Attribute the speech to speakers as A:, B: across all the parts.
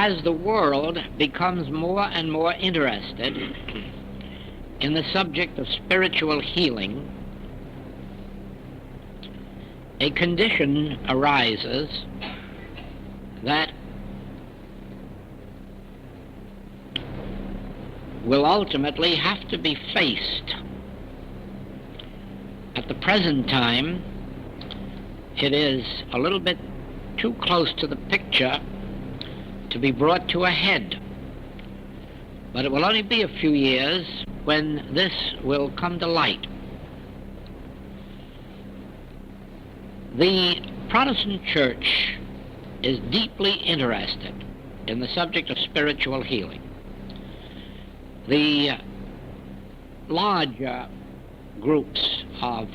A: as the world becomes more and more interested in the subject of spiritual healing, a condition arises that will ultimately have to be faced. At the present time, it is a little bit too close to the picture to be brought to a head. But it will only be a few years when this will come to light. The Protestant Church is deeply interested in the subject of spiritual healing. The larger groups of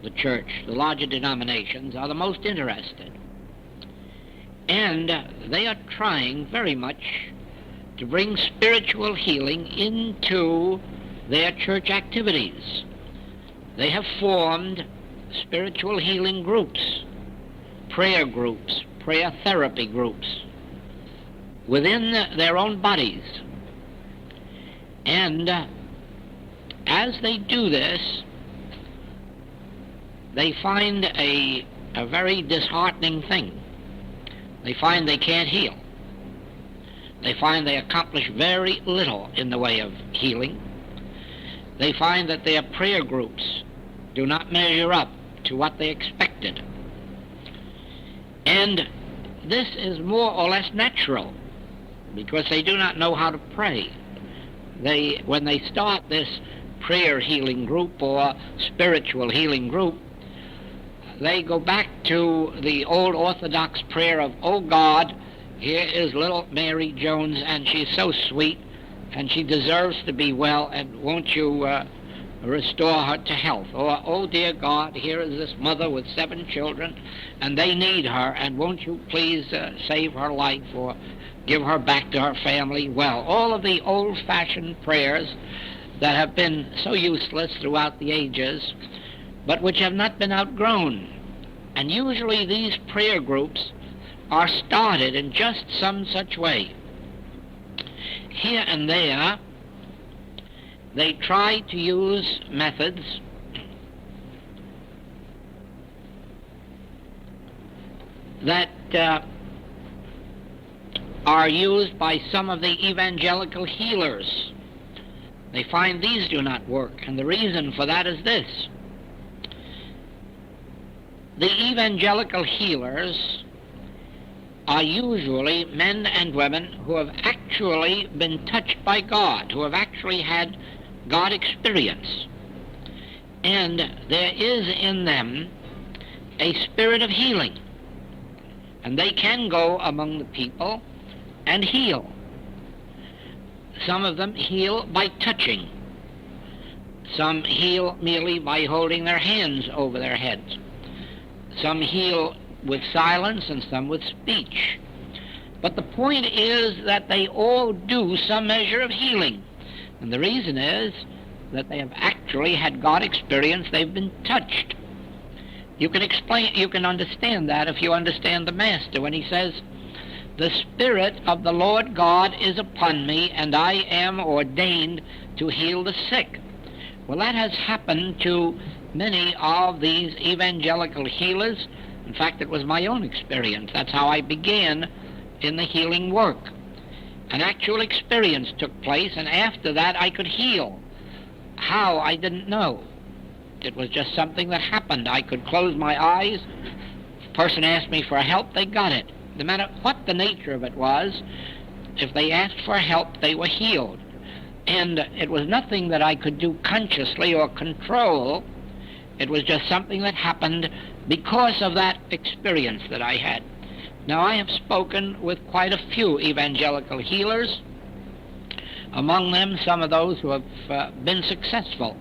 A: the church, the larger denominations, are the most interested. And they are trying very much to bring spiritual healing into their church activities. They have formed spiritual healing groups, prayer therapy groups within their own bodies. And as they do this, they find a very disheartening thing. They find they can't heal. They find they accomplish very little in the way of healing. They find that their prayer groups do not measure up to what they expected. And this is more or less natural, because they do not know how to pray. When they start this prayer healing group or spiritual healing group, they go back to the old Orthodox prayer of, "Oh God, here is little Mary Jones, and she's so sweet, and she deserves to be well, and won't you restore her to health?" Or, "Oh dear God, here is this mother with 7 children, and they need her, and won't you please save her life, or give her back to her family?" Well, all of the old-fashioned prayers that have been so useless throughout the ages, but which have not been outgrown. And usually these prayer groups are started in just some such way. Here and there, they try to use methods that are used by some of the evangelical healers. They find these do not work, and the reason for that is this. The evangelical healers are usually men and women who have actually been touched by God, who have actually had God experience. And there is in them a spirit of healing. And they can go among the people and heal. Some of them heal by touching. Some heal merely by holding their hands over their heads. Some heal with silence and some with speech. But the point is that they all do some measure of healing. And the reason is that they have actually had God experience. They've been touched. You can understand that if you understand the Master when he says, "The Spirit of the Lord God is upon me, and I am ordained to heal the sick." Well, that has happened to many of these evangelical healers. In fact, it was my own experience. That's how I began in the healing work. An actual experience took place, and after that I could heal. How, I didn't know. It was just something that happened. I could close my eyes. If a person asked me for help, they got it. No matter what the nature of it was, if they asked for help, they were healed. And it was nothing that I could do consciously or control. It was just something that happened because of that experience that I had. Now, I have spoken with quite a few evangelical healers, among them some of those who have been successful.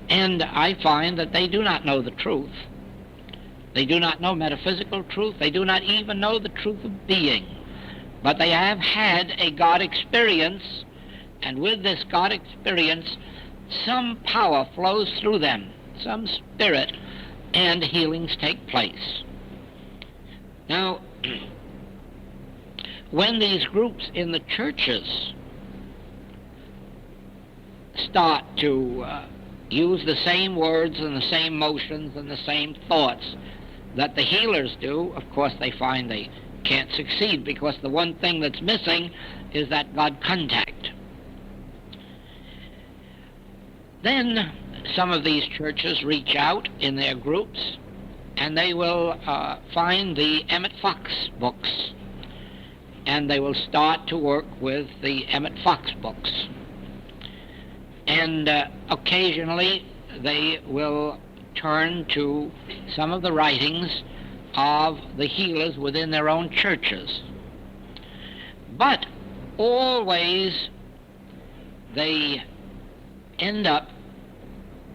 A: And I find that they do not know the truth. They do not know metaphysical truth. They do not even know the truth of being. But they have had a God experience, and with this God experience, some power flows through them, some spirit, and healings take place. Now, when these groups in the churches start to use the same words and the same motions and the same thoughts that the healers do, of course they find they can't succeed, because the one thing that's missing is that God contact. Then some of these churches reach out in their groups, and they will find the Emmett Fox books, and they will start to work with the Emmett Fox books. And occasionally they will turn to some of the writings of the healers within their own churches. But always they end up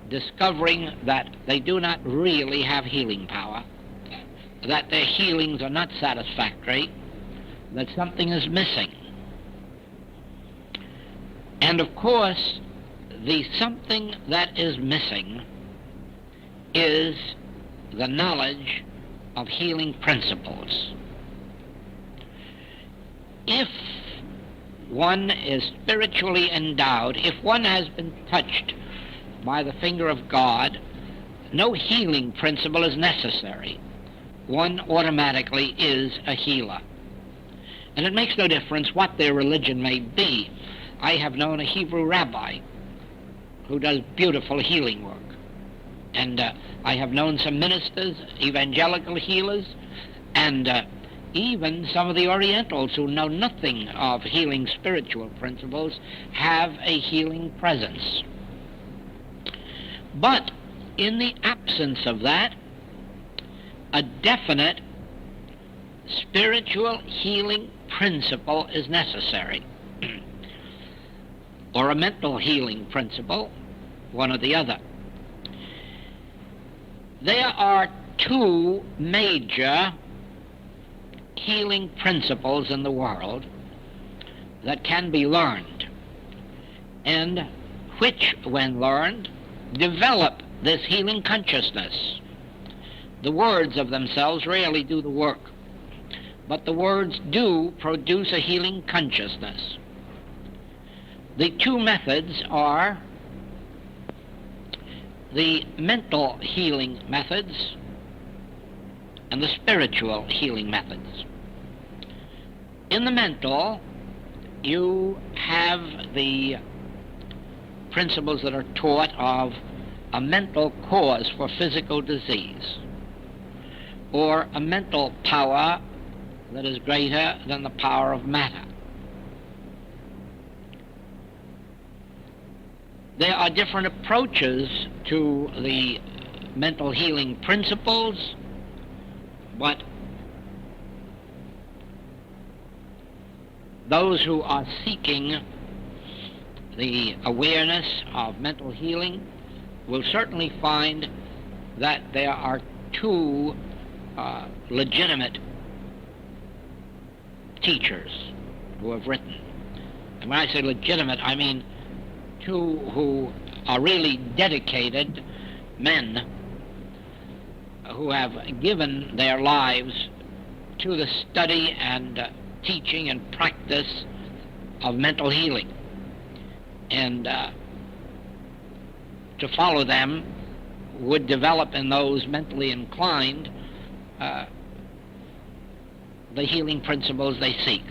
A: discovering that they do not really have healing power, that their healings are not satisfactory, that something is missing. And of course, the something that is missing is the knowledge of healing principles. If one is spiritually endowed, if one has been touched by the finger of God, no healing principle is necessary. One automatically is a healer. And it makes no difference what their religion may be. I have known a Hebrew rabbi who does beautiful healing work. And I have known some ministers, evangelical healers, and even some of the Orientals who know nothing of healing spiritual principles have a healing presence. But in the absence of that, a definite spiritual healing principle is necessary, or a mental healing principle, one or the other. There are two major healing principles in the world that can be learned, and which, when learned, develop this healing consciousness. The words of themselves rarely do the work, but the words do produce a healing consciousness. The two methods are the mental healing methods and the spiritual healing methods. In the mental, you have the principles that are taught of a mental cause for physical disease, or a mental power that is greater than the power of matter. There are different approaches to the mental healing principles, but those who are seeking the awareness of mental healing will certainly find that there are two legitimate teachers who have written. And when I say legitimate, I mean two who are really dedicated men who have given their lives to the study and teaching and practice of mental healing. And to follow them would develop in those mentally inclined the healing principles they seek.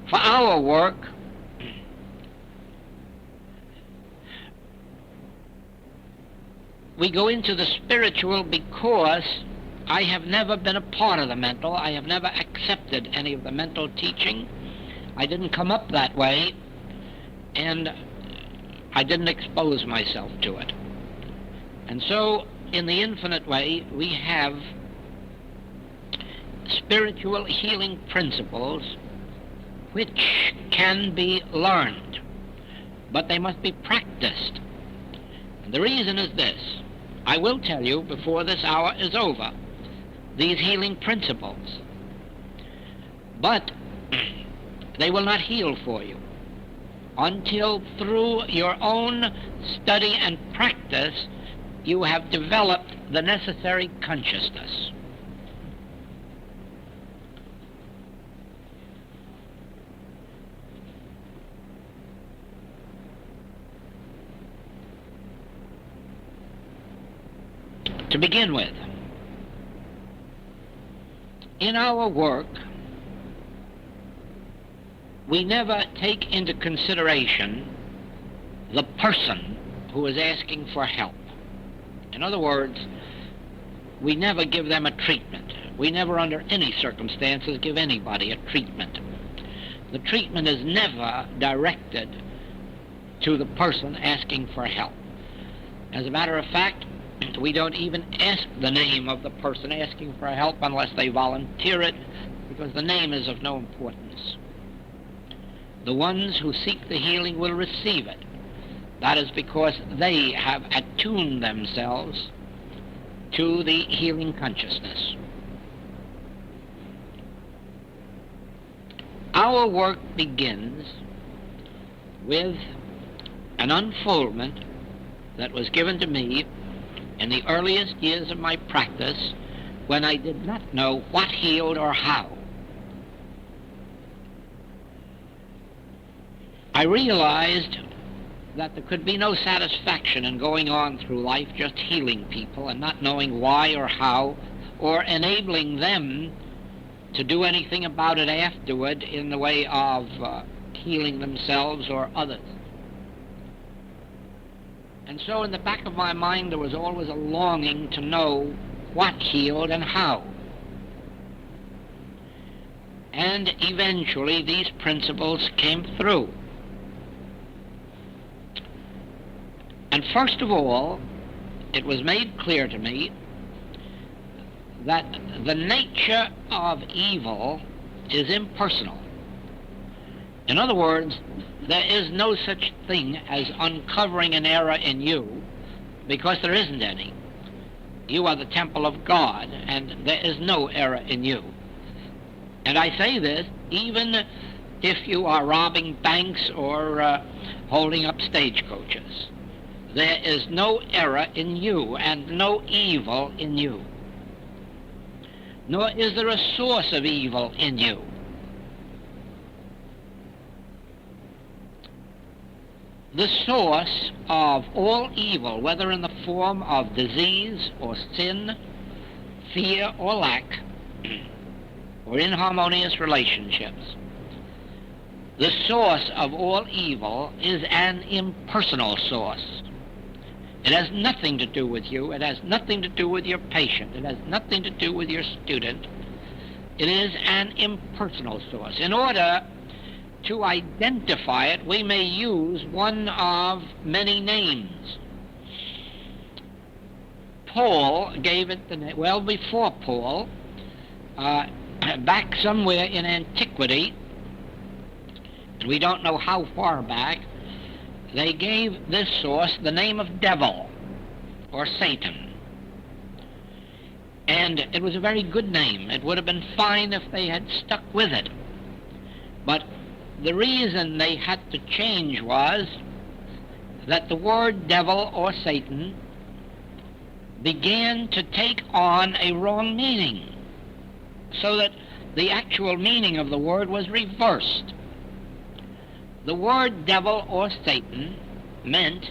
A: For our work, we go into the spiritual because I have never been a part of the mental. I have never accepted any of the mental teaching. I didn't come up that way, and I didn't expose myself to it. And so, in the infinite way, we have spiritual healing principles which can be learned, but they must be practiced. And the reason is this. I will tell you before this hour is over these healing principles, but they will not heal for you until through your own study and practice you have developed the necessary consciousness. To begin with, in our work, we never take into consideration the person who is asking for help. In other words, we never give them a treatment. We never, under any circumstances, give anybody a treatment. The treatment is never directed to the person asking for help. As a matter of fact, we don't even ask the name of the person asking for help unless they volunteer it, because the name is of no importance. The ones who seek the healing will receive it. That is because they have attuned themselves to the healing consciousness. Our work begins with an unfoldment that was given to me in the earliest years of my practice, when I did not know what healed or how. I realized that there could be no satisfaction in going on through life just healing people and not knowing why or how, or enabling them to do anything about it afterward in the way of healing themselves or others. And so in the back of my mind there was always a longing to know what healed and how. And eventually these principles came through. And first of all, it was made clear to me that the nature of evil is impersonal. In other words, there is no such thing as uncovering an error in you, because there isn't any. You are the temple of God, and there is no error in you. And I say this even if you are robbing banks or holding up stagecoaches. There is no error in you and no evil in you. Nor is there a source of evil in you. The source of all evil, whether in the form of disease or sin, fear or lack, or inharmonious relationships, the source of all evil is an impersonal source. It has nothing to do with you. It has nothing to do with your patient. It has nothing to do with your student. It is an impersonal source. In order to identify it, we may use one of many names. Paul gave it the name, well before Paul, back somewhere in antiquity, and we don't know how far back, they gave this source the name of devil or Satan. And it was a very good name. It would have been fine if they had stuck with it. But the reason they had to change was that the word devil or Satan began to take on a wrong meaning, so that the actual meaning of the word was reversed. The word devil or Satan meant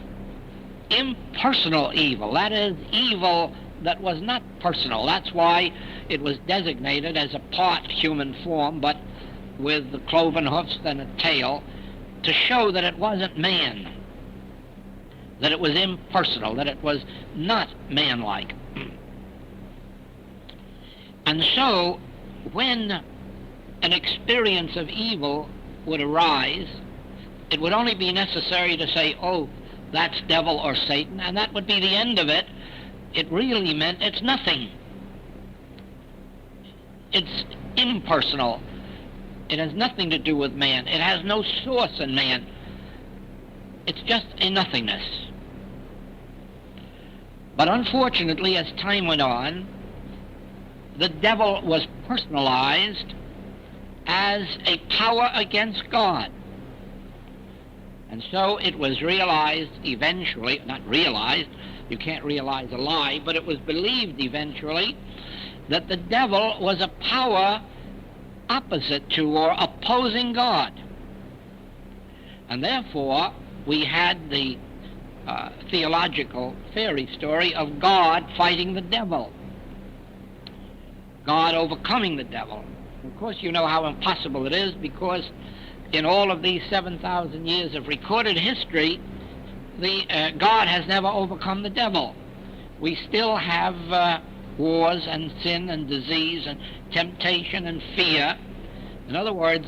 A: impersonal evil. That is, evil that was not personal. That's why it was designated as a part human form, but with the cloven hoofs and a tail, to show that it wasn't man, that it was impersonal, that it was not man-like. And so, when an experience of evil would arise, it would only be necessary to say, oh, that's devil or Satan, and that would be the end of it. It really meant it's nothing. It's impersonal. It has nothing to do with man. It has no source in man. It's just a nothingness. But unfortunately, as time went on, the devil was personalized as a power against God. And so it was realized eventually, not realized, you can't realize a lie, but it was believed eventually that the devil was a power opposite to or opposing God. And therefore, we had the theological fairy story of God fighting the devil, God overcoming the devil. Of course, you know how impossible it is, because in all of these 7,000 years of recorded history, God has never overcome the devil. We still have wars and sin and disease and temptation and fear. In other words,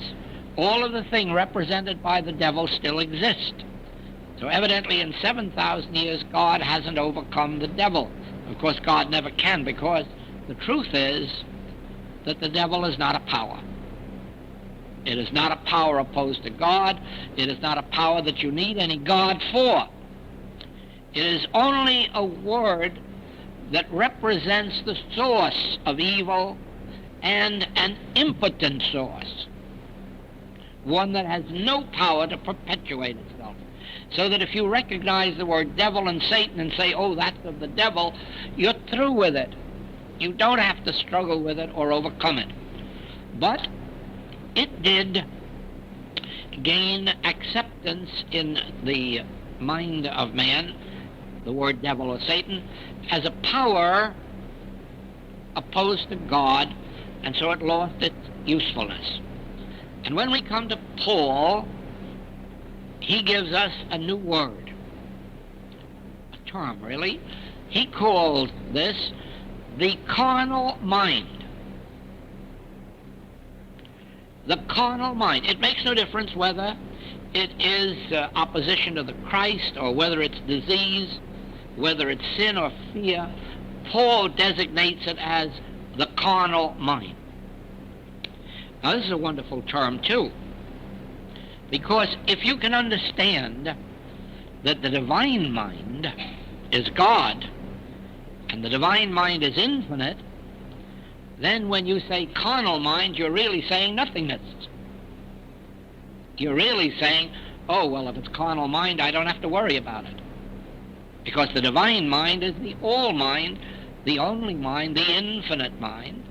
A: all of the things represented by the devil still exist. So evidently in 7,000 years, God hasn't overcome the devil. Of course, God never can, because the truth is that the devil is not a power. It is not a power opposed to God. It is not a power that you need any God for. It is only a word that represents the source of evil, and an impotent source, one that has no power to perpetuate itself. So that if you recognize the word devil and Satan and say, oh, that's of the devil, you're through with it. You don't have to struggle with it or overcome it. But it did gain acceptance in the mind of man, the word devil or Satan, as a power opposed to God, and so it lost its usefulness. And when we come to Paul, he gives us a new word, a term really. He calls this the carnal mind. The carnal mind. It makes no difference whether it is opposition to the Christ, or whether it's disease, whether it's sin or fear. Paul designates it as the carnal mind. Now this is a wonderful term too, because if you can understand that the divine mind is God, and the divine mind is infinite, then when you say carnal mind, you're really saying nothingness. You're really saying, oh, well, if it's carnal mind, I don't have to worry about it. Because the divine mind is the all mind, the only mind, the infinite mind,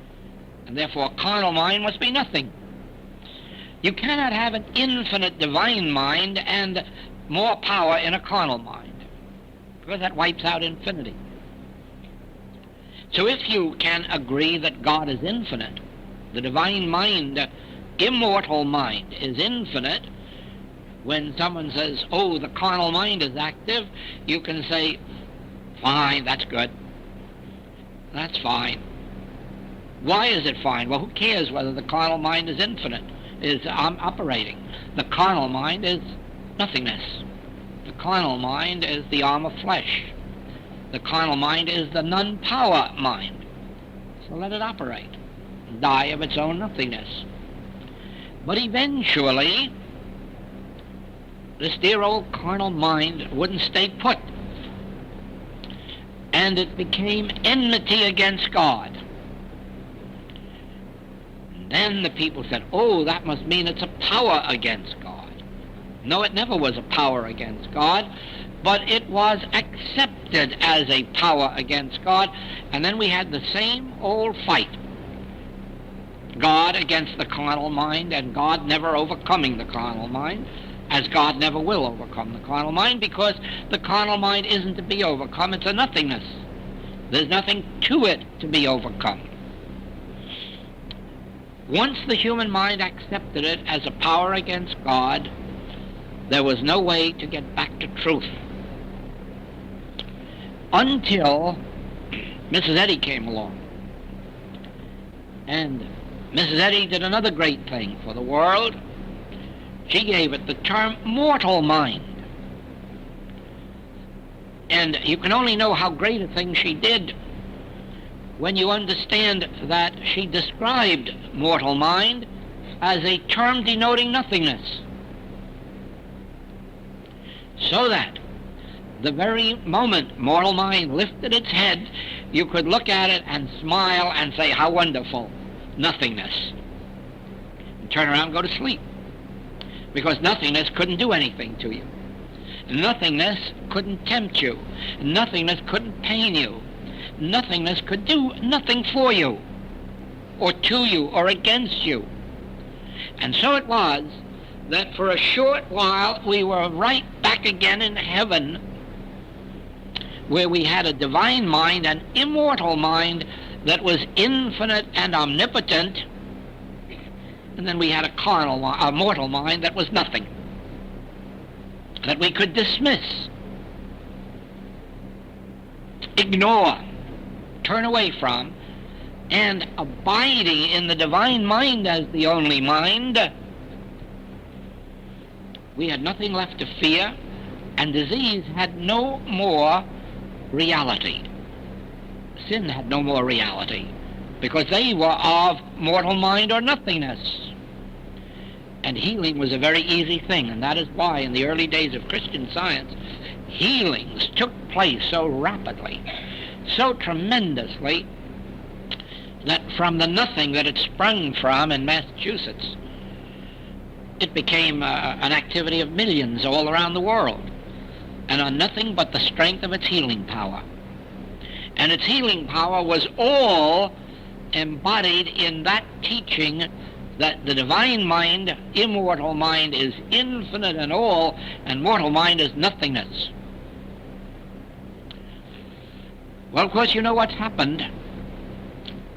A: and therefore carnal mind must be nothing. You cannot have an infinite divine mind and more power in a carnal mind, because that wipes out infinity. So if you can agree that God is infinite, the divine mind, immortal mind, is infinite, when someone says, oh, the carnal mind is active, you can say, fine, that's good. That's fine. Why is it fine? Well, who cares whether the carnal mind is infinite, is operating? The carnal mind is nothingness. The carnal mind is the arm of flesh. The carnal mind is the non-power mind. So let it operate, die of its own nothingness. But eventually, this dear old carnal mind wouldn't stay put, and it became enmity against God. And then the people said, oh, that must mean it's a power against God. No, it never was a power against God, but it was accepted as a power against God. And then we had the same old fight, God against the carnal mind, and God never overcoming the carnal mind, as God never will overcome the carnal mind, because the carnal mind isn't to be overcome. It's a nothingness. There's nothing to it to be overcome. Once the human mind accepted it as a power against God, there was no way to get back to truth. Until Mrs. Eddy came along. And Mrs. Eddy did another great thing for the world. She gave it the term mortal mind. And you can only know how great a thing she did when you understand that she described mortal mind as a term denoting nothingness. So that the very moment mortal mind lifted its head, you could look at it and smile and say, how wonderful, nothingness. And turn around and go to sleep. Because nothingness couldn't do anything to you. Nothingness couldn't tempt you. Nothingness couldn't pain you. Nothingness could do nothing for you, or to you, or against you. And so it was that for a short while we were right back again in heaven where we had a divine mind, an immortal mind that was infinite and omnipotent, and then we had a mortal mind that was nothing, that we could dismiss, ignore, turn away from, and abiding in the divine mind as the only mind, we had nothing left to fear, and disease had no more reality. Sin had no more reality, because they were of mortal mind or nothingness. And healing was a very easy thing, and that is why in the early days of Christian Science, healings took place so rapidly, so tremendously, that from the nothing that it sprung from in Massachusetts, it became an activity of millions all around the world, and on nothing but the strength of its healing power. And its healing power was all embodied in that teaching that the divine mind, immortal mind, is infinite and all, and mortal mind is nothingness. Well, of course, you know what's happened.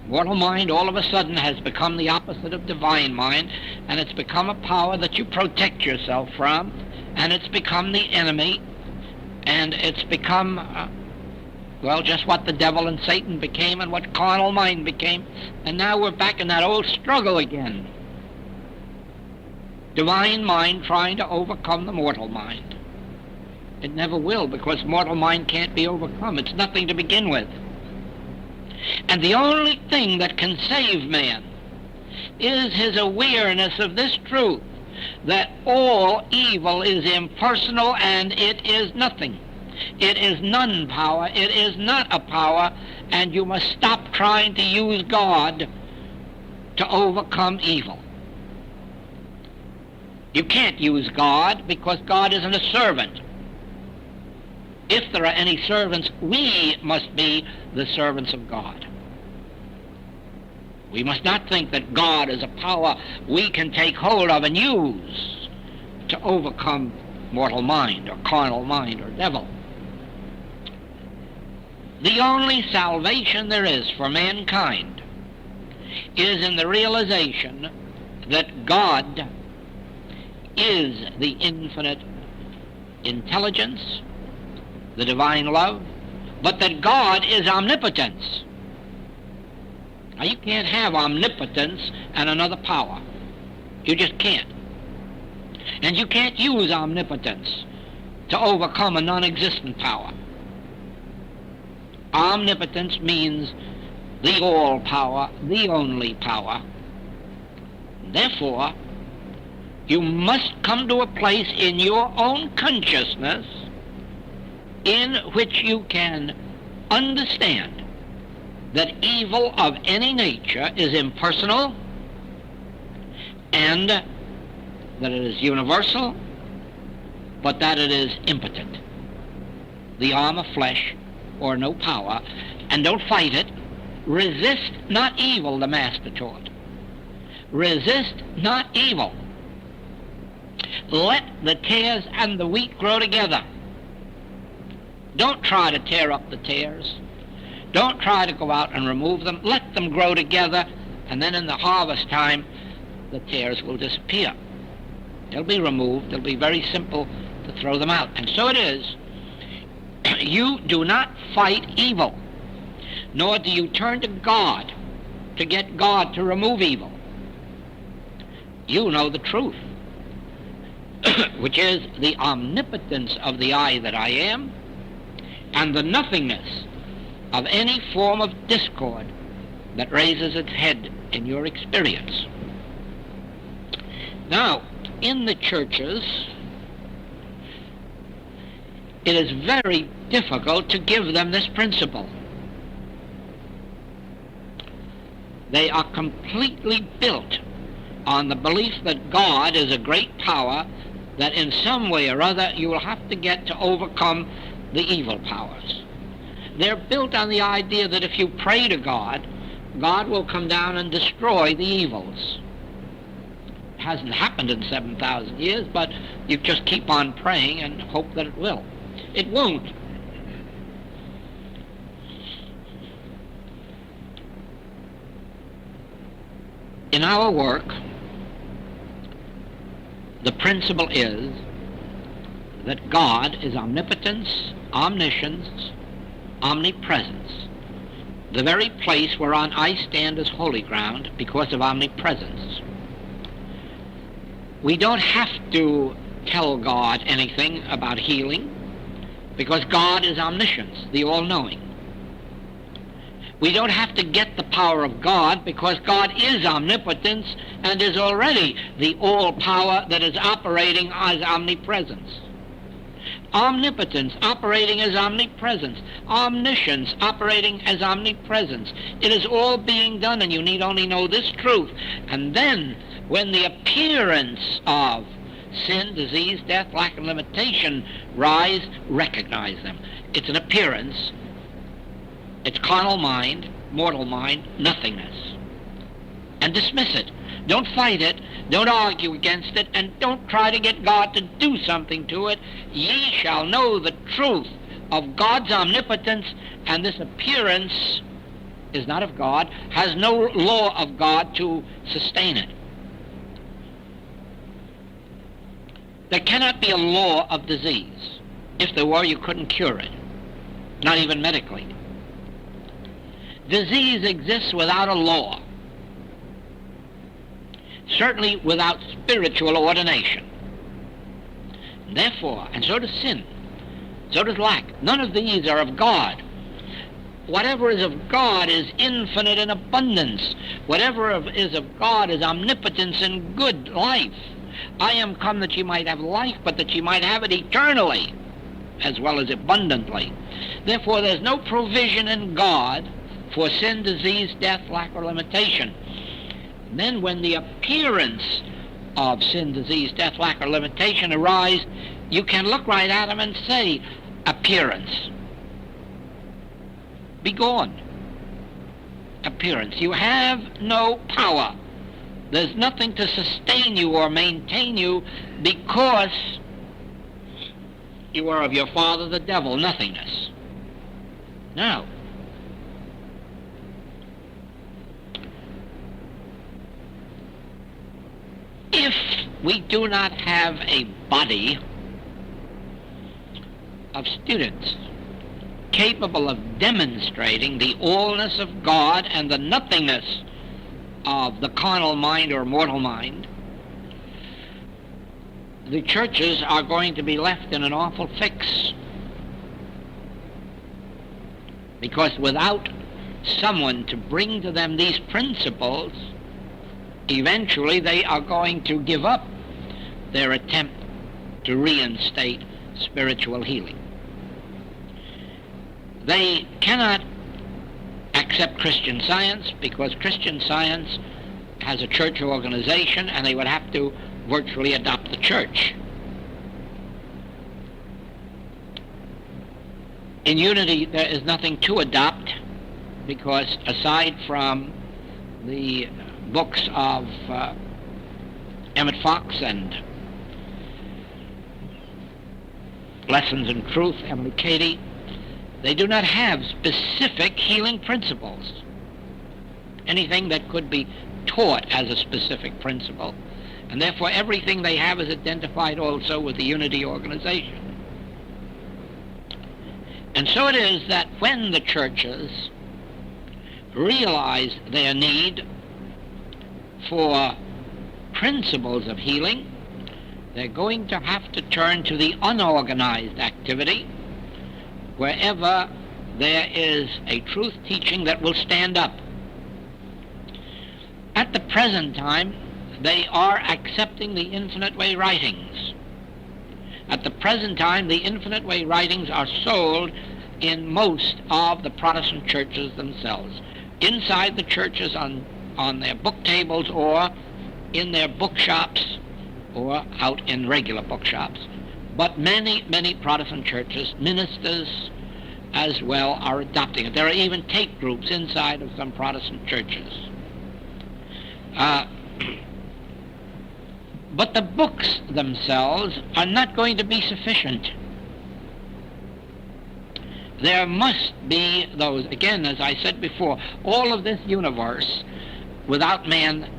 A: Mortal mind all of a sudden has become the opposite of divine mind, and it's become a power that you protect yourself from, and it's become the enemy, and it's become, just what the devil and Satan became and what carnal mind became, and now we're back in that old struggle again. Divine mind trying to overcome the mortal mind. It never will, because mortal mind can't be overcome. It's nothing to begin with. And the only thing that can save man is his awareness of this truth, that all evil is impersonal and it is nothing. It is non-power. It is not a power, and you must stop trying to use God to overcome evil. You can't use God because God isn't a servant. If there are any servants, we must be the servants of God. We must not think that God is a power we can take hold of and use to overcome mortal mind or carnal mind or devil. The only salvation there is for mankind is in the realization that God is the infinite intelligence, the divine love, but that God is omnipotence. Now, you can't have omnipotence and another power. You just can't. And you can't use omnipotence to overcome a non-existent power. Omnipotence means the all power, the only power. Therefore, you must come to a place in your own consciousness in which you can understand that evil of any nature is impersonal and that it is universal, but that it is impotent. The arm of flesh or no power, and don't fight it. Resist not evil, the Master taught. Resist not evil. Let the tares and the wheat grow together. Don't try to tear up the tares. Don't try to go out and remove them. Let them grow together, and then in the harvest time, the tares will disappear. They'll be removed. It'll be very simple to throw them out. And so it is. You do not fight evil, nor do you turn to God to get God to remove evil. You know the truth, which is the omnipotence of the I that I am, and the nothingness of any form of discord that raises its head in your experience. Now, in the churches, it is very difficult to give them this principle. They are completely built on the belief that God is a great power that in some way or other you will have to get to overcome the evil powers. They're built on the idea that if you pray to God, God will come down and destroy the evils. It hasn't happened in 7,000 years, but you just keep on praying and hope that it will. It won't. In our work, the principle is that God is omnipotence, omniscience, omnipresence, the very place whereon I stand as holy ground because of omnipresence. We don't have to tell God anything about healing because God is omniscience, the all-knowing. We don't have to get the power of God because God is omnipotence and is already the all-power that is operating as omnipresence. Omnipotence operating as omnipresence. Omniscience operating as omnipresence. It is all being done, and you need only know this truth. And then, when the appearance of sin, disease, death, lack, and limitation rise, recognize them. It's an appearance. It's carnal mind, mortal mind, nothingness. And dismiss it. Don't fight it. Don't argue against it. And don't try to get God to do something to it. Ye shall know the truth of God's omnipotence, and this appearance is not of God, has no law of God to sustain it. There cannot be a law of disease. If there were, you couldn't cure it, not even medically. Disease exists without a law, certainly without spiritual ordination. Therefore, and so does sin, so does lack. None of these are of God. Whatever is of God is infinite in abundance. Whatever is of God is omnipotence and good life. I am come that ye might have life, but that ye might have it eternally, as well as abundantly. Therefore, there's no provision in God for sin, disease, death, lack, or limitation. And then when the appearance of sin, disease, death, lack, or limitation arise, you can look right at them and say, appearance, be gone. Appearance. You have no power. There's nothing to sustain you or maintain you because you are of your father the devil, nothingness. Now, if we do not have a body of students capable of demonstrating the allness of God and the nothingness of the carnal mind or mortal mind, the churches are going to be left in an awful fix. Because without someone to bring to them these principles, eventually they are going to give up their attempt to reinstate spiritual healing. They cannot accept Christian Science because Christian Science has a church organization and they would have to virtually adopt the church. In unity, there is nothing to adopt because aside from the books of Emmett Fox and Lessons in Truth, Emily Cady, they do not have specific healing principles, anything that could be taught as a specific principle, and therefore everything they have is identified also with the unity organization. And so it is that when the churches realize their need for principles of healing, they're going to have to turn to the unorganized activity wherever there is a truth teaching that will stand up. At the present time, they are accepting the Infinite Way writings. At the present time, the Infinite Way writings are sold in most of the Protestant churches themselves, inside the churches on their book tables or in their bookshops or out in regular bookshops. But many, many Protestant churches, ministers as well, are adopting it. There are even tape groups inside of some Protestant churches. But the books themselves are not going to be sufficient. There must be those, again, as I said before, all of this universe without man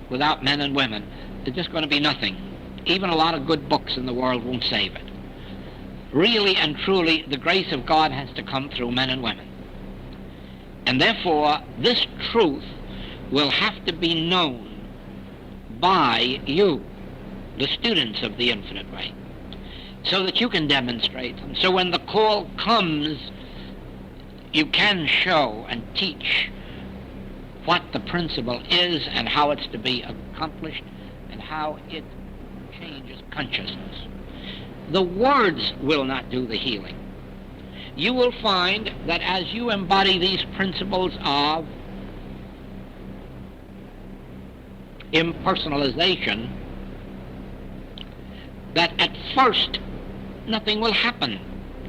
A: without men and women, it's just going to be nothing. Even a lot of good books in the world won't save it. Really and truly, the grace of God has to come through men and women. And therefore, this truth will have to be known by you, the students of the infinite way, so that you can demonstrate them. So when the call comes, you can show and teach what the principle is and how it's to be accomplished and how it changes consciousness. The words will not do the healing. You will find that as you embody these principles of impersonalization, that at first nothing will happen.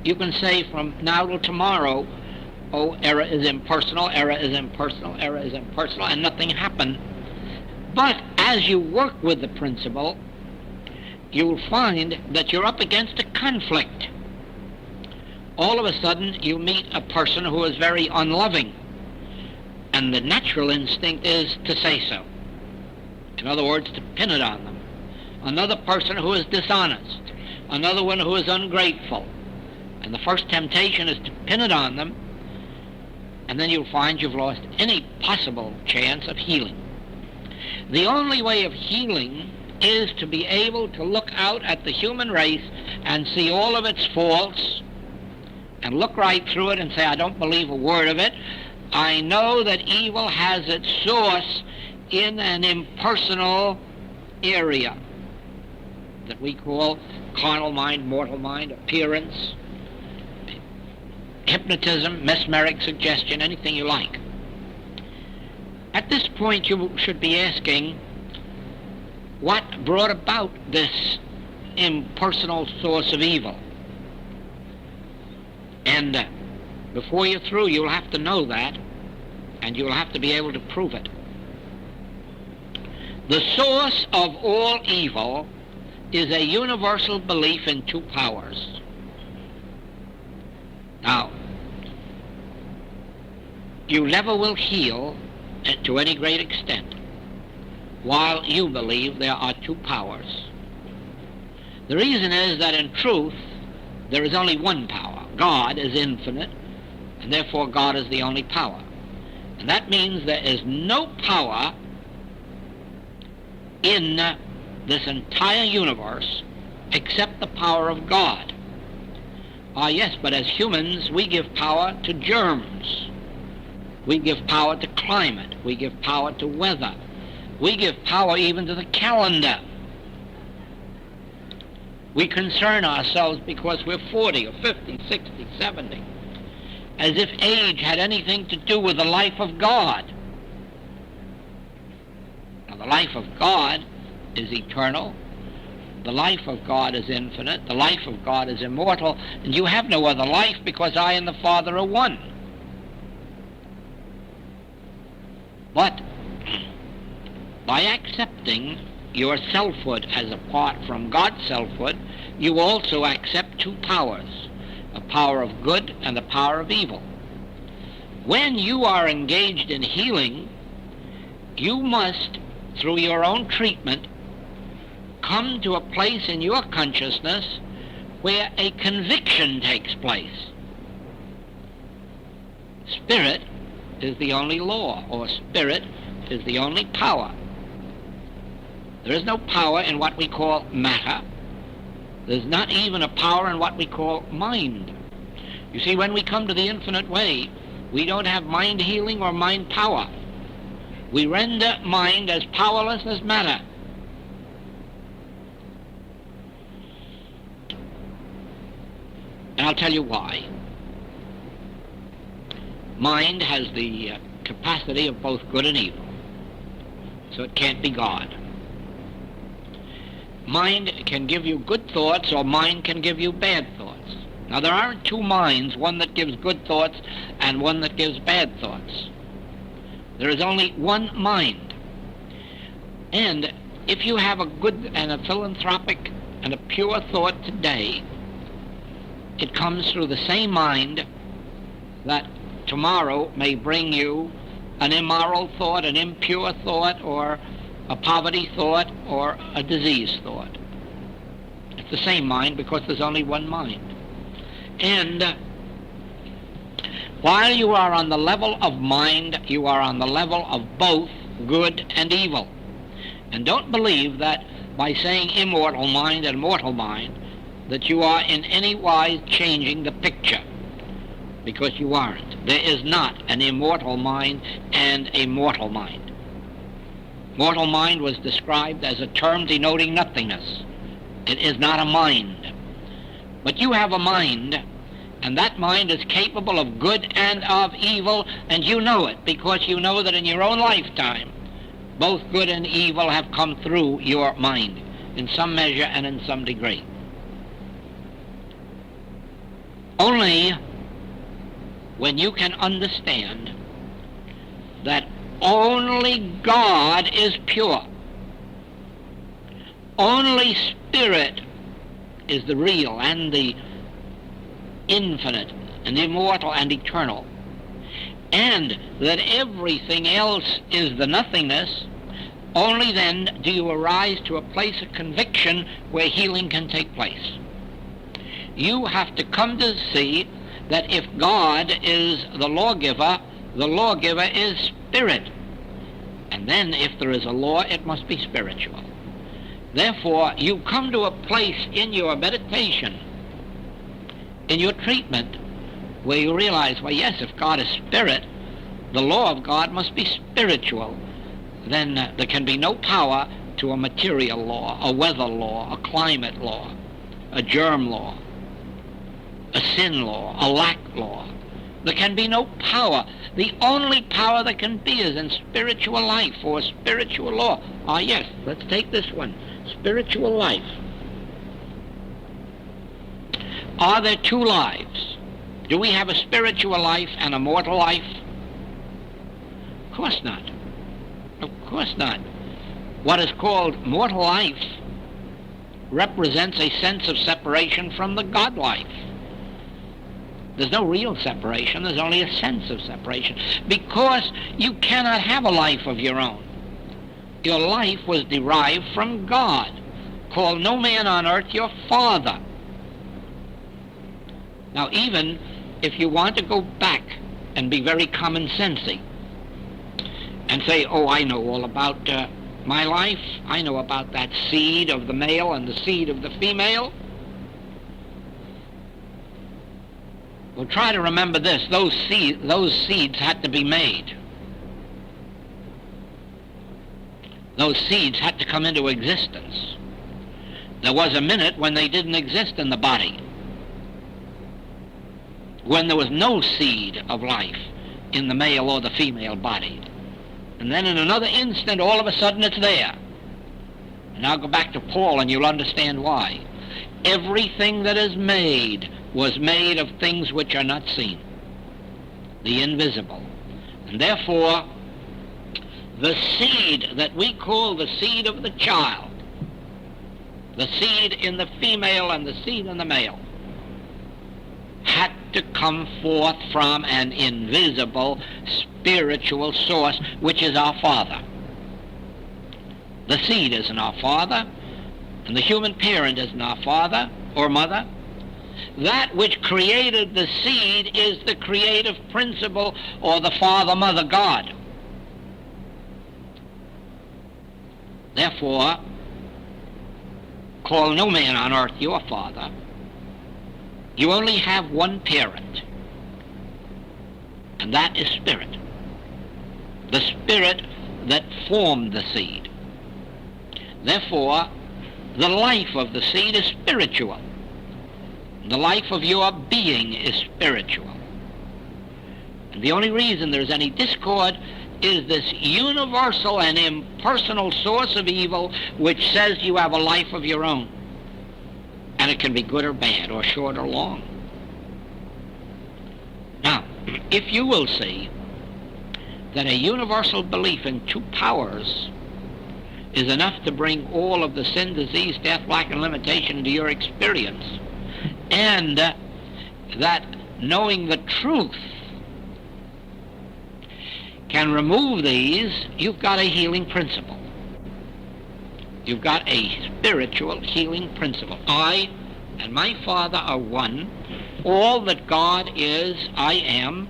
A: You can say from now till tomorrow, oh, error is impersonal, error is impersonal, error is impersonal, and nothing happened. But as you work with the principle, you'll find that you're up against a conflict. All of a sudden, you meet a person who is very unloving, and the natural instinct is to say so. In other words, to pin it on them. Another person who is dishonest, another one who is ungrateful, and the first temptation is to pin it on them, and then you'll find you've lost any possible chance of healing. The only way of healing is to be able to look out at the human race and see all of its faults and look right through it and say, I don't believe a word of it. I know that evil has its source in an impersonal area that we call carnal mind, mortal mind, appearance, hypnotism, mesmeric suggestion, anything you like. At this point, you should be asking, what brought about this impersonal source of evil? And before you're through, you'll have to know that, and you'll have to be able to prove it. The source of all evil is a universal belief in two powers. Now, you never will heal to any great extent while you believe there are two powers. The reason is that in truth, there is only one power. God is infinite, and therefore God is the only power. And that means there is no power in this entire universe except the power of God. Ah, yes, but as humans, we give power to germs. We give power to climate. We give power to weather. We give power even to the calendar. We concern ourselves because we're 40 or 50, 60, 70, as if age had anything to do with the life of God. Now, the life of God is eternal. The life of God is infinite. The life of God is immortal. And you have no other life because I and the Father are one. But by accepting your selfhood as apart from God's selfhood, you also accept two powers, a power of good and a power of evil. When you are engaged in healing, you must, through your own treatment, come to a place in your consciousness where a conviction takes place. Spirit is the only law, or spirit is the only power. There is no power in what we call matter. There's not even a power in what we call mind. You see, when we come to the infinite way, we don't have mind healing or mind power. We render mind as powerless as matter. And I'll tell you why. Mind has the capacity of both good and evil, so it can't be God. Mind can give you good thoughts, or mind can give you bad thoughts. Now, there aren't two minds, one that gives good thoughts and one that gives bad thoughts. There is only one mind. And if you have a good and a philanthropic and a pure thought today, it comes through the same mind that tomorrow may bring you an immoral thought, an impure thought, or a poverty thought or a disease thought. It's the same mind because there's only one mind. And while you are on the level of mind, you are on the level of both good and evil. And don't believe that by saying immortal mind and mortal mind that you are in any wise changing the picture, because you aren't. There is not an immortal mind and a mortal mind. Mortal mind was described as a term denoting nothingness. It is not a mind. But you have a mind, and that mind is capable of good and of evil, and you know it because you know that in your own lifetime both good and evil have come through your mind in some measure and in some degree. Only when you can understand that only God is pure, only Spirit is the real and the infinite and immortal and eternal, and that everything else is the nothingness, only then do you arise to a place of conviction where healing can take place. You have to come to see that if God is the lawgiver is spirit. And then if there is a law, it must be spiritual. Therefore, you come to a place in your meditation, in your treatment, where you realize, well, yes, if God is spirit, the law of God must be spiritual. Then there can be no power to a material law, a weather law, a climate law, a germ law, a sin law, a lack law. There can be no power. The only power that can be is in spiritual life or spiritual law. Ah, yes, let's take this one, spiritual life. Are there two lives? Do we have a spiritual life and a mortal life? Of course not. Of course not. What is called mortal life represents a sense of separation from the God life. There's no real separation, there's only a sense of separation, because you cannot have a life of your own. Your life was derived from God. Call no man on earth your father. Now, even if you want to go back and be very common-sensy and say, oh, I know all about my life, I know about that seed of the male and the seed of the female. Well, try to remember this, those seeds had to be made. Those seeds had to come into existence. There was a minute when they didn't exist in the body, when there was no seed of life in the male or the female body. And then in another instant, all of a sudden it's there. And I'll go back to Paul and you'll understand why. Everything that is made was made of things which are not seen, the invisible. And therefore, the seed that we call the seed of the child, the seed in the female and the seed in the male, had to come forth from an invisible spiritual source, which is our Father. The seed isn't our father, and the human parent isn't our father or mother. That which created the seed is the creative principle, or the Father, Mother, God. Therefore, call no man on earth your father. You only have one parent, and that is spirit. The spirit that formed the seed. Therefore, the life of the seed is spiritual. The life of your being is spiritual. And the only reason there's any discord is this universal and impersonal source of evil which says you have a life of your own. And it can be good or bad, or short or long. Now, if you will see that a universal belief in two powers is enough to bring all of the sin, disease, death, lack, and limitation into your experience, and that knowing the truth can remove these, you've got a healing principle. You've got a spiritual healing principle. I and my Father are one. All that God is, I am.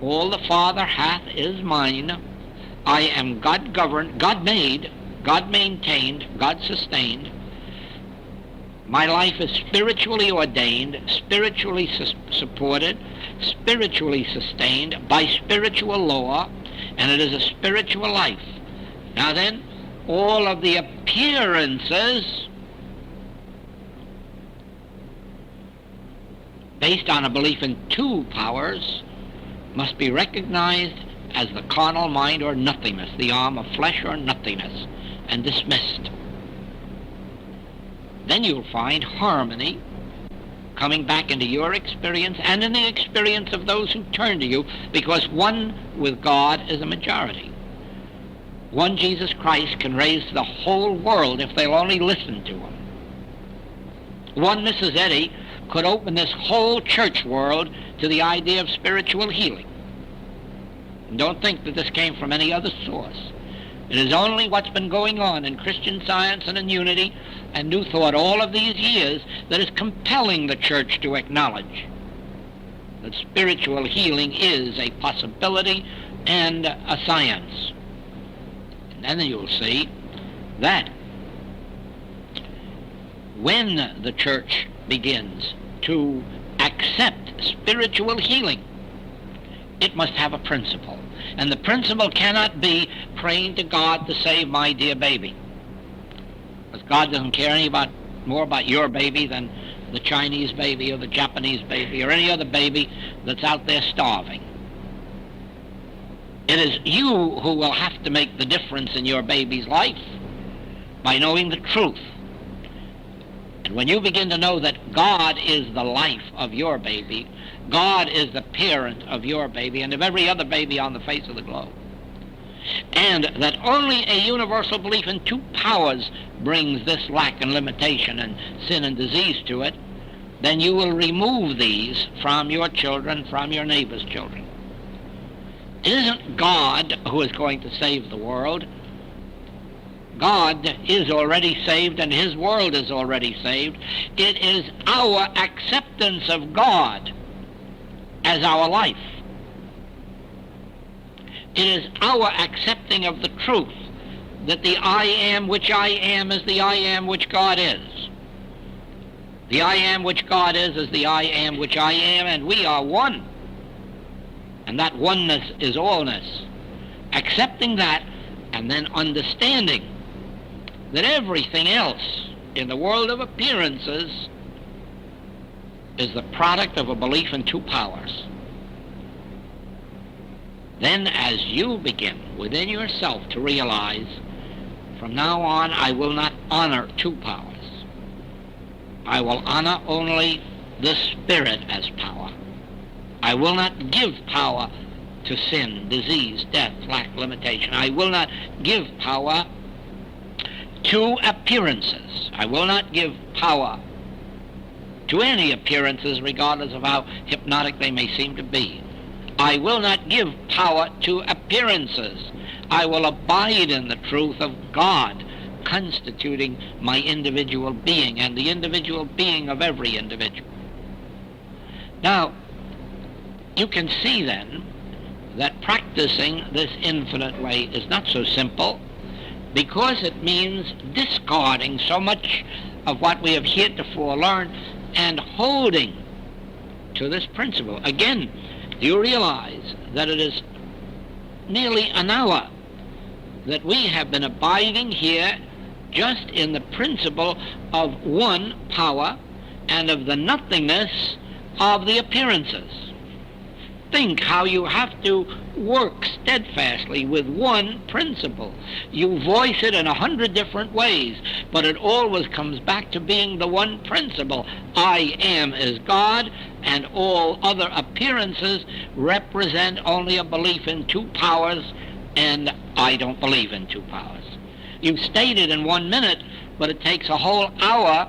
A: All the Father hath is mine. I am God-governed, God-made, God-maintained, God-sustained. My life is spiritually ordained, spiritually supported, spiritually sustained by spiritual law, and it is a spiritual life. Now then, all of the appearances based on a belief in two powers must be recognized as the carnal mind or nothingness, the arm of flesh or nothingness, and dismissed. Then you'll find harmony coming back into your experience and in the experience of those who turn to you, because one with God is a majority. One Jesus Christ can raise the whole world if they'll only listen to him. One Mrs. Eddy could open this whole church world to the idea of spiritual healing. And don't think that this came from any other source. It is only what's been going on in Christian Science and in Unity and New Thought all of these years that is compelling the church to acknowledge that spiritual healing is a possibility and a science. And then you'll see that when the church begins to accept spiritual healing, it must have a principle. And the principle cannot be praying to God to save my dear baby. Because God doesn't care more about your baby than the Chinese baby or the Japanese baby or any other baby that's out there starving. It is you who will have to make the difference in your baby's life by knowing the truth. And when you begin to know that God is the life of your baby, God is the parent of your baby and of every other baby on the face of the globe, and that only a universal belief in two powers brings this lack and limitation and sin and disease to it, then you will remove these from your children, from your neighbor's children. It isn't God who is going to save the world. God is already saved and his world is already saved. It is our acceptance of God as our life. It is our accepting of the truth that the I am which I am is the I am which God is. The I am which God is the I am which I am, and we are one. And that oneness is allness. Accepting that and then understanding that everything else in the world of appearances is the product of a belief in two powers. Then as you begin within yourself to realize, from now on I will not honor two powers. I will honor only the Spirit as power. I will not give power to sin, disease, death, lack, limitation. I will not give power to appearances. I will not give power to any appearances, regardless of how hypnotic they may seem to be. I will not give power to appearances. I will abide in the truth of God constituting my individual being and the individual being of every individual. Now, you can see then that practicing this infinite way is not so simple, because it means discarding so much of what we have heretofore learned and holding to this principle. Again, do you realize that it is nearly an hour that we have been abiding here just in the principle of one power and of the nothingness of the appearances? Think how you have to work steadfastly with one principle. You voice it in 100 different ways, but it always comes back to being the one principle. I am is God, and all other appearances represent only a belief in two powers, and I don't believe in two powers. You state it in 1 minute, but it takes a whole hour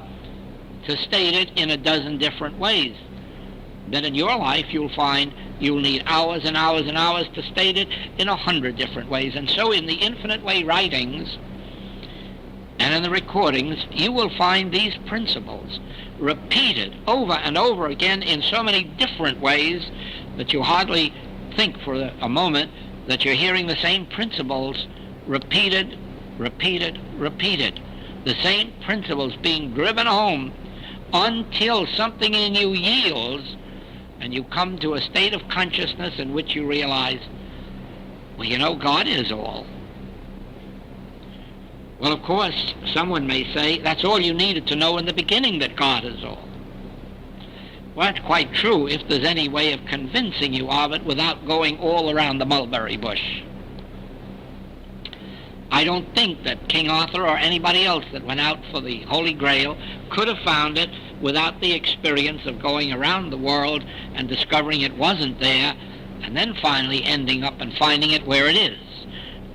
A: to state it in a dozen different ways. Then in your life you'll find you'll need hours and hours and hours to state it in 100 different ways. And so in the Infinite Way writings and in the recordings, you will find these principles repeated over and over again in so many different ways that you hardly think for a moment that you're hearing the same principles repeated, repeated, repeated. The same principles being driven home until something in you yields and you come to a state of consciousness in which you realize, well, you know, God is all. Well, of course, someone may say, that's all you needed to know in the beginning, that God is all. Well, that's quite true if there's any way of convincing you of it without going all around the mulberry bush. I don't think that King Arthur or anybody else that went out for the Holy Grail could have found it without the experience of going around the world and discovering it wasn't there, and then finally ending up and finding it where it is,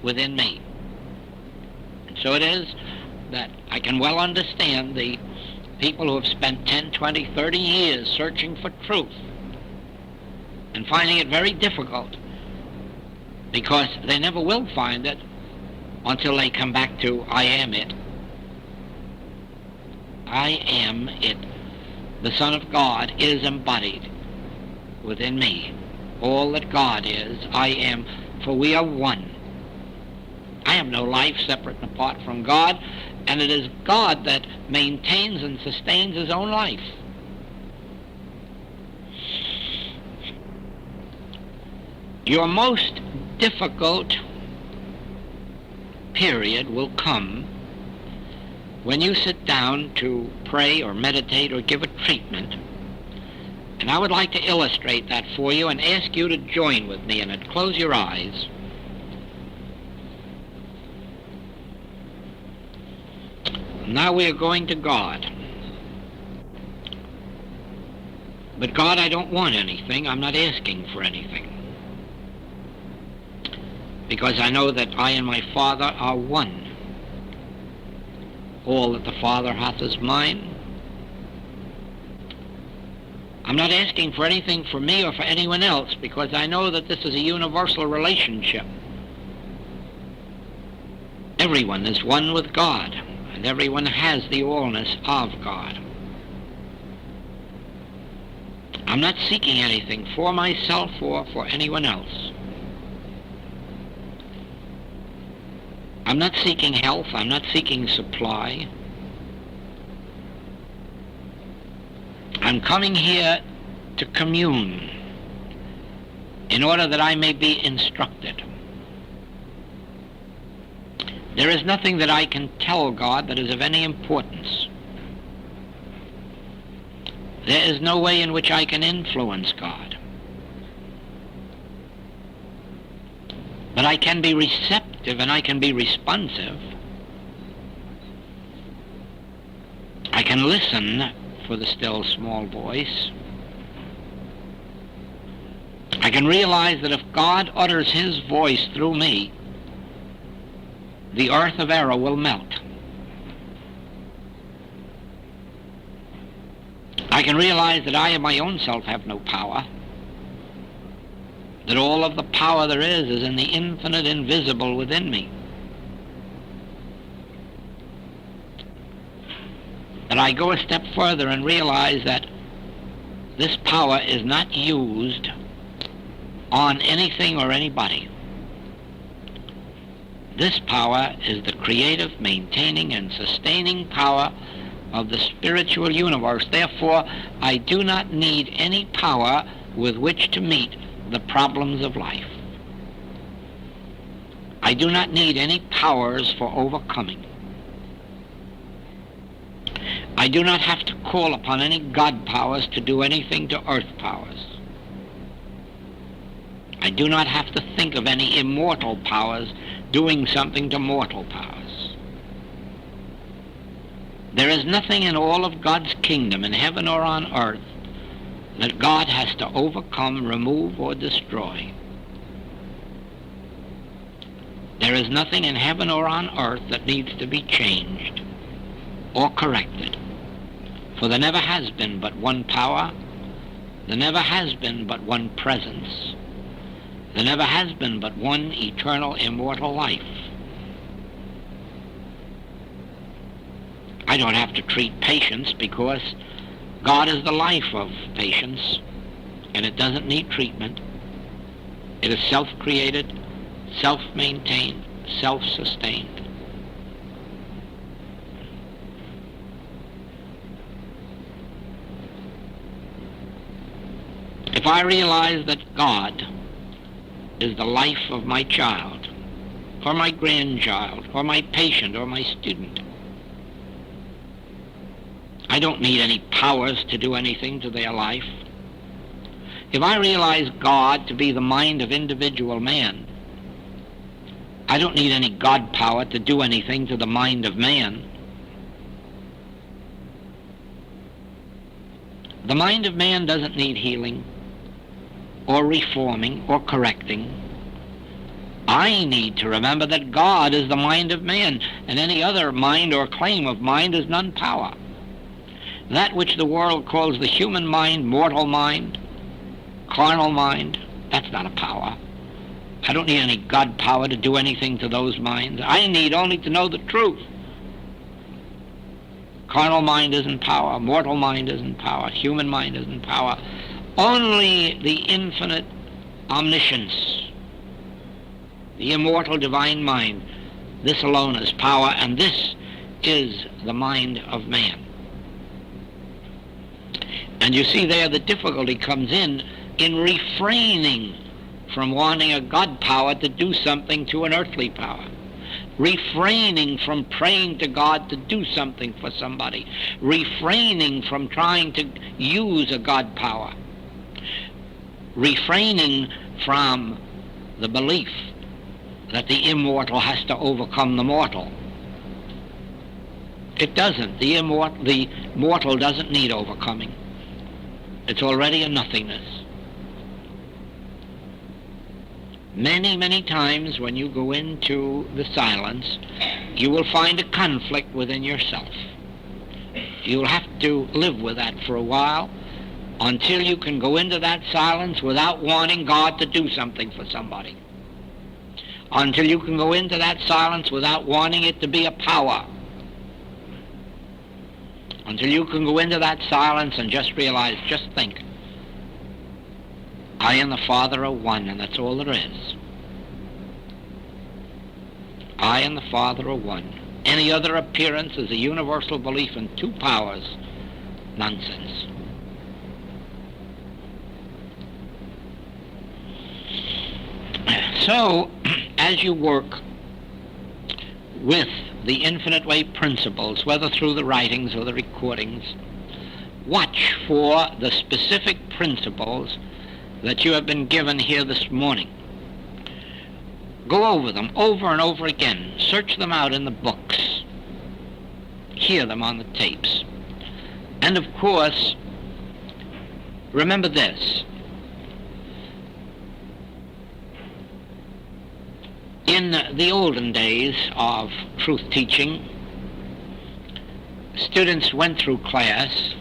A: within me. So it is that I can well understand the people who have spent 10, 20, 30 years searching for truth and finding it very difficult, because they never will find it until they come back to I am it. I am it. The Son of God is embodied within me. All that God is, I am, for we are one. I have no life separate and apart from God, and it is God that maintains and sustains his own life. Your most difficult period will come when you sit down to pray or meditate or give a treatment. And I would like to illustrate that for you and ask you to join with me in it. Close your eyes. Now we are going to God. But God, I don't want anything. I'm not asking for anything. Because I know that I and my Father are one. All that the Father hath is mine. I'm not asking for anything for me or for anyone else, because I know that this is a universal relationship. Everyone is one with God, and everyone has the allness of God. I'm not seeking anything for myself or for anyone else. I'm not seeking health. I'm not seeking supply. I'm coming here to commune in order that I may be instructed. There is nothing that I can tell God that is of any importance. There is no way in which I can influence God. But I can be receptive and I can be responsive. I can listen for the still small voice. I can realize that if God utters his voice through me, the earth of error will melt. I can realize that I of my own self have no power, that all of the power there is in the infinite invisible within me. That I go a step further and realize that this power is not used on anything or anybody. This power is the creative, maintaining, and sustaining power of the spiritual universe. Therefore, I do not need any power with which to meet the problems of life. I do not need any powers for overcoming. I do not have to call upon any God powers to do anything to earth powers. I do not have to think of any immortal powers doing something to mortal powers. There is nothing in all of God's kingdom, in heaven or on earth, that God has to overcome, remove, or destroy. There is nothing in heaven or on earth that needs to be changed or corrected. For there never has been but one power. There never has been but one presence. There never has been but one eternal, immortal life. I don't have to treat patience because God is the life of patience, and it doesn't need treatment. It is self-created, self-maintained, self-sustained. If I realize that God is the life of my child, or my grandchild, or my patient, or my student, I don't need any powers to do anything to their life. If I realize God to be the mind of individual man, I don't need any God power to do anything to the mind of man. The mind of man doesn't need healing, or reforming, or correcting. I need to remember that God is the mind of man, and any other mind or claim of mind is non-power. That which the world calls the human mind, mortal mind, carnal mind, that's not a power. I don't need any God power to do anything to those minds. I need only to know the truth. Carnal mind isn't power, mortal mind isn't power, human mind isn't power. Only the infinite omniscience, the immortal divine mind, this alone is power, and this is the mind of man. And you see there the difficulty comes in refraining from wanting a God power to do something to an earthly power. Refraining from praying to God to do something for somebody. Refraining from trying to use a God power. Refraining from the belief that the immortal has to overcome the mortal. It doesn't. The mortal doesn't need overcoming. It's already a nothingness. Many, many times when you go into the silence, you will find a conflict within yourself. You'll have to live with that for a while until you can go into that silence without wanting God to do something for somebody. Until you can go into that silence without wanting it to be a power. Until you can go into that silence and just realize, just think, I and the Father are one, and that's all there is. I and the Father are one. Any other appearance is a universal belief in two powers. Nonsense. So, as you work with the infinite way principles, whether through the writings or the recordings, watch for the specific principles that you have been given here this morning. Go over them over and over again. Search them out in the books. Hear them on the tapes. And of course, remember this. In the olden days of truth teaching, students went through class,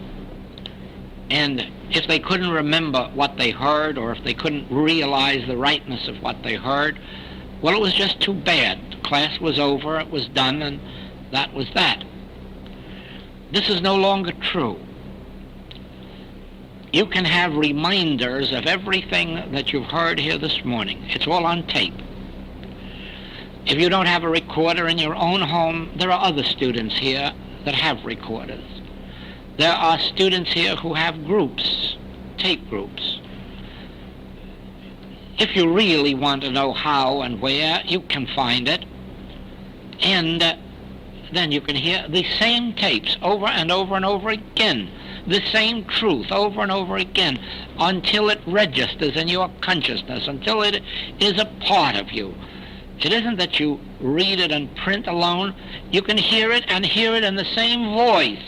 A: and if they couldn't remember what they heard, or if they couldn't realize the rightness of what they heard, well, it was just too bad. Class was over, it was done, and that was that. This is no longer true. You can have reminders of everything that you've heard here this morning. It's all on tape. If you don't have a recorder in your own home, there are other students here that have recorders. There are students here who have groups, tape groups. If you really want to know how and where, you can find it. And then you can hear the same tapes over and over and over again. The same truth over and over again until it registers in your consciousness, until it is a part of you. It isn't that you read it and print alone. You can hear it and hear it in the same voice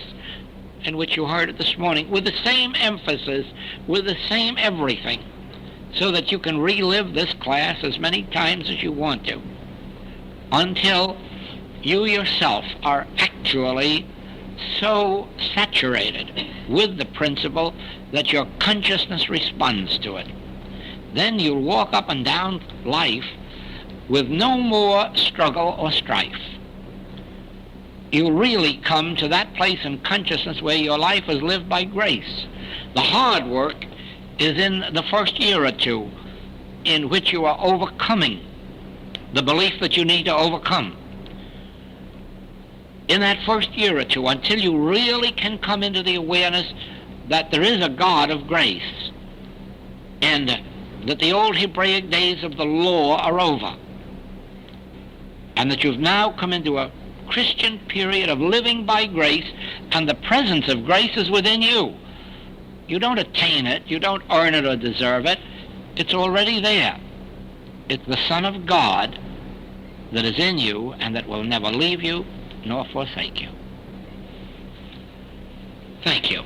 A: in which you heard it this morning, with the same emphasis, with the same everything, so that you can relive this class as many times as you want to, until you yourself are actually so saturated with the principle that your consciousness responds to it. Then you'll walk up and down life with no more struggle or strife. you'll really come to that place in consciousness where your life is lived by grace. The hard work is in the first year or two, in which you are overcoming the belief that you need to overcome. In that first year or two, until you really can come into the awareness that there is a God of grace, and that the old Hebraic days of the law are over, and that you've now come into a Christian period of living by grace, and the presence of grace is within you. You don't attain it, you don't earn it or deserve it. It's already there. It's the Son of God that is in you and that will never leave you nor forsake you. Thank you.